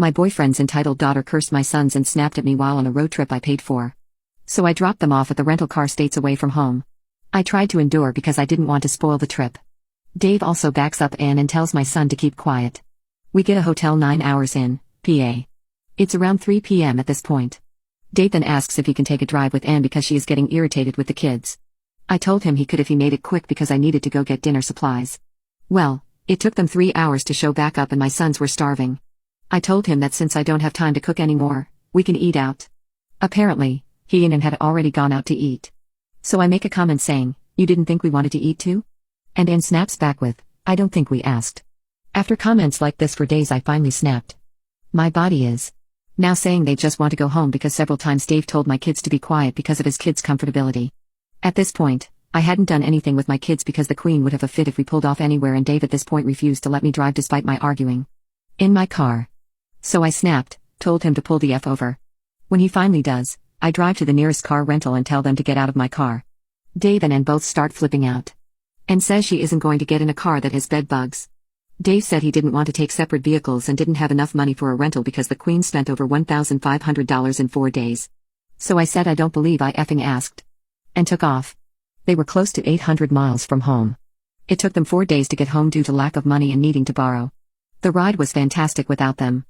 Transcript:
My boyfriend's entitled daughter cursed my sons and snapped at me while on a road trip I paid for. So I dropped them off at the rental car states away from home. I tried to endure because I didn't want to spoil the trip. Dave also backs up Ann and tells my son to keep quiet. We get a hotel 9 hours in, PA. It's around 3 p.m. at this point. Dave then asks if he can take a drive with Ann because she is getting irritated with the kids. I told him he could if he made it quick because I needed to go get dinner supplies. Well, it took them 3 hours to show back up and my sons were starving. I told him that since I don't have time to cook anymore, we can eat out. Apparently, he and Ann had already gone out to eat. So I make a comment saying, "You didn't think we wanted to eat too?" And Ann snaps back with, "I don't think we asked." After comments like this for days I finally snapped. My body is now saying they just want to go home because several times Dave told my kids to be quiet because of his kids' comfortability. At this point, I hadn't done anything with my kids because the Queen would have a fit if we pulled off anywhere and Dave at this point refused to let me drive despite my arguing. In my car. So I snapped, told him to pull the F over. When he finally does, I drive to the nearest car rental and tell them to get out of my car. Dave and Ann both start flipping out. Ann says she isn't going to get in a car that has bed bugs. Dave said he didn't want to take separate vehicles and didn't have enough money for a rental because the Queen spent over $1,500 in 4 days. So I said I don't believe I effing asked. And took off. They were close to 800 miles from home. It took them 4 days to get home due to lack of money and needing to borrow. The ride was fantastic without them.